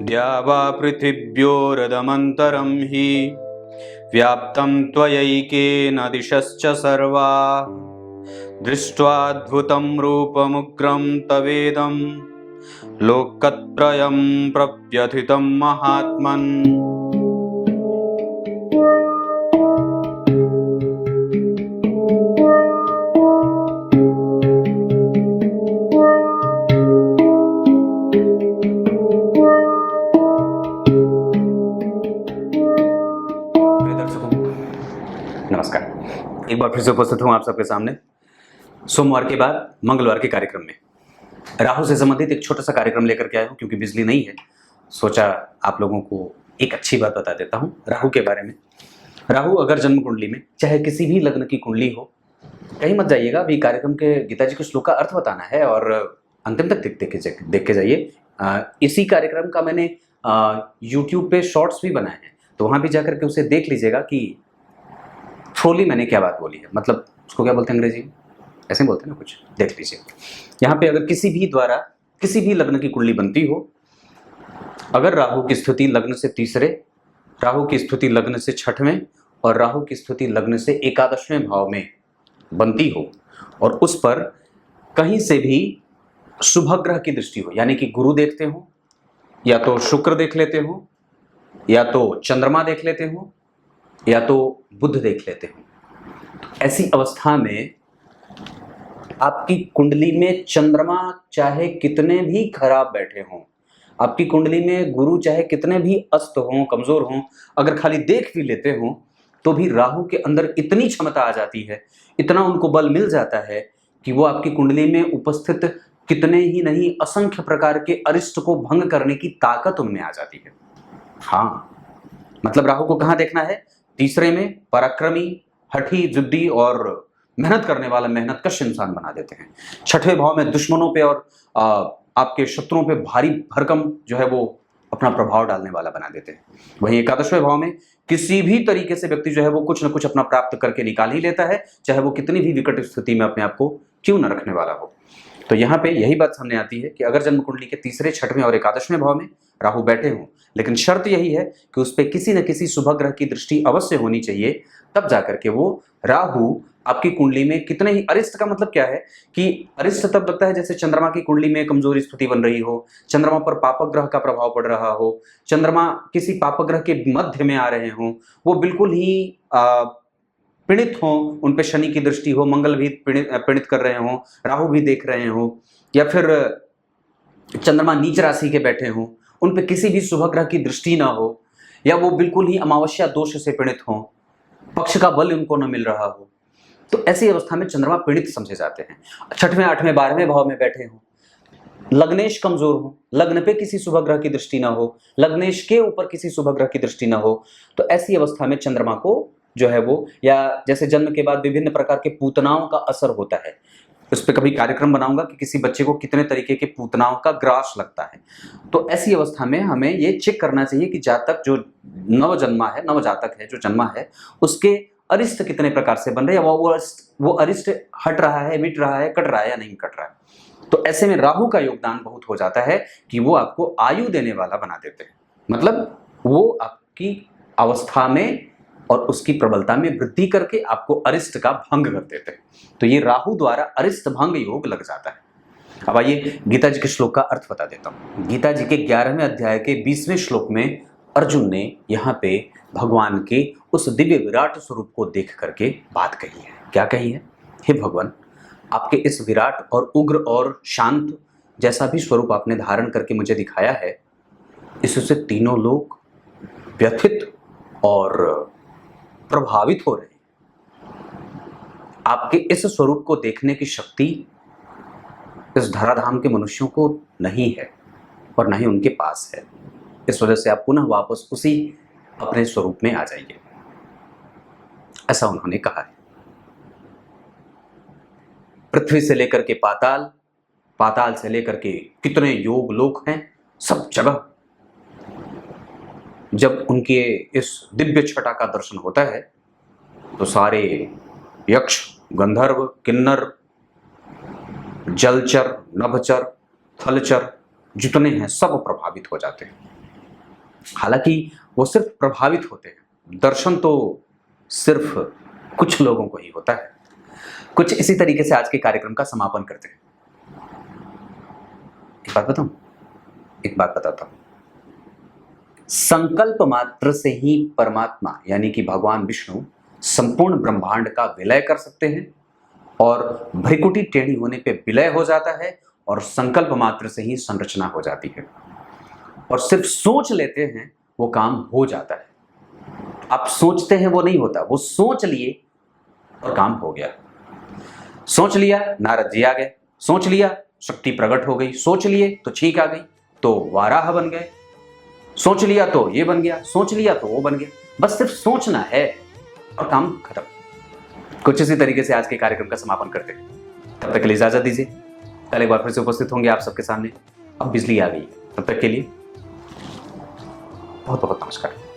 द्यावा पृथिव्योरदमन्तरं हि व्याप्तं त्वयैकेन दिशश्च सर्वा दृष्ट्वाद्भुतं रूपमुग्रं तवेदं लोकत्रयं प्रव्यथितं महात्मन्। नमस्कार, एक बार फिर से उपस्थित हूं आप सबके सामने सोमवार के बाद मंगलवार के कार्यक्रम में। राहु से संबंधित एक छोटा सा कार्यक्रम लेकर के आया हूं क्योंकि बिजली नहीं है। सोचा आप लोगों को एक अच्छी बात बता देता हूं राहु के बारे में। राहु अगर जन्म कुंडली में चाहे किसी भी लग्न की कुंडली हो, कहीं मत जाइएगा, अभी कार्यक्रम के गीता जी के श्लोक का अर्थ बताना है और अंतिम तक देख के जाइए। इसी कार्यक्रम का मैंने यूट्यूब पे शॉर्ट्स भी बनाए हैं, तो वहां भी जाकर के उसे देख लीजिएगा कि थ्रोली मैंने क्या बात बोली है। मतलब उसको क्या बोलते हैं अंग्रेजी में, ऐसे बोलते हैं ना कुछ, देख लीजिए। यहाँ पे अगर किसी भी द्वारा किसी भी लग्न की कुंडली बनती हो, अगर राहु की स्थिति लग्न से तीसरे, राहु की स्थिति लग्न से छठवें और राहु की स्थिति लग्न से एकादशवें भाव में बनती हो और उस पर कहीं से भी शुभ ग्रह की दृष्टि हो, यानी कि गुरु देखते हो या तो शुक्र देख लेते हो या तो चंद्रमा देख लेते हो या तो बुध देख लेते हो, ऐसी अवस्था में आपकी कुंडली में चंद्रमा चाहे कितने भी खराब बैठे हों, आपकी कुंडली में गुरु चाहे कितने भी अस्त हों, कमजोर हों, अगर खाली देख भी लेते हों तो भी राहु के अंदर इतनी क्षमता आ जाती है, इतना उनको बल मिल जाता है कि वो आपकी कुंडली में उपस्थित कितने ही नहीं असंख्य प्रकार के अरिष्ट को भंग करने की ताकत उनमें आ जाती है। हाँ, मतलब राहु को कहाँ देखना है? तीसरे में पराक्रमी, हठी, जिद्दी और मेहनत करने वाला, मेहनत कश इंसान बना देते हैं। छठवें भाव में दुश्मनों पे और आपके शत्रुओं पे भारी भरकम जो है वो अपना प्रभाव डालने वाला बना देते हैं। वहीं एकादशवें भाव में किसी भी तरीके से व्यक्ति जो है वो कुछ न कुछ अपना प्राप्त करके निकाल ही लेता है, चाहे वो कितनी भी विकट स्थिति में अपने आप को क्यों न रखने वाला हो। तो यहाँ पे यही बात सामने आती है कि अगर जन्म कुंडली के तीसरे, छठवें और एकादशवें भाव में राहु बैठे हों, लेकिन शर्त यही है कि उस पर किसी न किसी शुभ ग्रह की दृष्टि अवश्य होनी चाहिए, तब जाकर के वो राहु आपकी कुंडली में कितने ही अरिष्ट का मतलब क्या है कि अरिष्ट तब लगता है जैसे चंद्रमा की कुंडली में कमजोरी स्थिति बन रही हो, चंद्रमा पर पापक ग्रह का प्रभाव पड़ रहा हो, चंद्रमा किसी पापक ग्रह के मध्य में आ रहे हों, वो बिल्कुल ही पीड़ित हों, उन पे शनि की दृष्टि हो, मंगल भी पीड़ित कर रहे हों, राहु भी देख रहे हों, या फिर चंद्रमा नीच राशि के बैठे हों, उन पे किसी भी शुभ ग्रह की दृष्टि ना हो, या वो बिल्कुल ही अमावस्या दोष से पीड़ित हों, पक्ष का बल उनको न मिल रहा हो, तो ऐसी अवस्था में चंद्रमा पीड़ित समझे जाते हैं। छठवें, आठवें, 12वें भाव में बैठे हों, लग्नेश कमजोर हो, लग्न पे किसी शुभ ग्रह की दृष्टि ना हो, लग्नेश के ऊपर किसी शुभ ग्रह की दृष्टि ना हो, तो ऐसी अवस्था में चंद्रमा को जो है वो, या जैसे जन्म के बाद विभिन्न प्रकार के पूतनाओं का असर होता है, उस पर कभी कार्यक्रम बनाऊंगा कि किसी बच्चे को कितने तरीके के पूतनाओं का ग्रास लगता है। तो ऐसी अवस्था में हमें ये चेक करना चाहिए कि जातक जो नवजातक है, जो जन्मा है, उसके अरिष्ट कितने प्रकार से बन रहे हैं, वो अरिष्ट हट रहा है, मिट रहा है, कट रहा है या नहीं कट रहा है। तो ऐसे में राहु का योगदान बहुत हो जाता है कि वो आपको आयु देने वाला बना देते हैं, मतलब वो आपकी अवस्था में और उसकी प्रबलता में वृद्धि करके आपको अरिष्ट का भंग कर देते हैं। तो ये राहु द्वारा अरिष्ट भंग योग लग जाता है। अब आइए गीता जी के श्लोक का अर्थ बता देता हूँ। गीता जी के 11वें अध्याय के 20वें श्लोक में अर्जुन ने यहाँ पे भगवान के उस दिव्य विराट स्वरूप को देख करके बात कही है। क्या कही है? हे भगवान, आपके इस विराट और उग्र और शांत जैसा भी स्वरूप आपने धारण करके मुझे दिखाया है, इससे तीनों लोग व्यथित और प्रभावित हो रहे हैं। आपके इस स्वरूप को देखने की शक्ति इस धराधाम के मनुष्यों को नहीं है और न ही उनके पास है। इस वजह से आप पुनः वापस उसी अपने स्वरूप में आ जाइए, ऐसा उन्होंने कहा है। पृथ्वी से लेकर के पाताल, पाताल से लेकर के कितने योग लोक हैं, सब जगह जब उनके इस दिव्य छटा का दर्शन होता है तो सारे यक्ष, गंधर्व, किन्नर, जलचर, नभचर, थलचर जितने हैं सब प्रभावित हो जाते हैं। हालांकि वो सिर्फ प्रभावित होते हैं, दर्शन तो सिर्फ कुछ लोगों को ही होता है। कुछ इसी तरीके से आज के कार्यक्रम का समापन करते हैं। एक बात बताता हूं, संकल्प मात्र से ही परमात्मा यानी कि भगवान विष्णु संपूर्ण ब्रह्मांड का विलय कर सकते हैं, और भ्रिकुटी टेढ़ी होने पे विलय हो जाता है, और संकल्प मात्र से ही संरचना हो जाती है, और सिर्फ सोच लेते हैं वो काम हो जाता है। आप सोचते हैं वो नहीं होता, वो सोच लिए और काम हो गया। सोच लिया नारद जी आ गए, सोच लिया शक्ति प्रकट हो गई, सोच लिए तो छींक आ गई तो वाराह बन गए, सोच लिया तो ये बन गया, सोच लिया तो वो बन गया। बस सिर्फ सोचना है और काम खत्म। कुछ इसी तरीके से आज के कार्यक्रम का समापन करते हैं। तब तक के लिए इजाजत दीजिए, कल एक बार फिर से उपस्थित होंगे आप सबके सामने। अब बिजली आ गई, तब तक के लिए बहुत बहुत नमस्कार।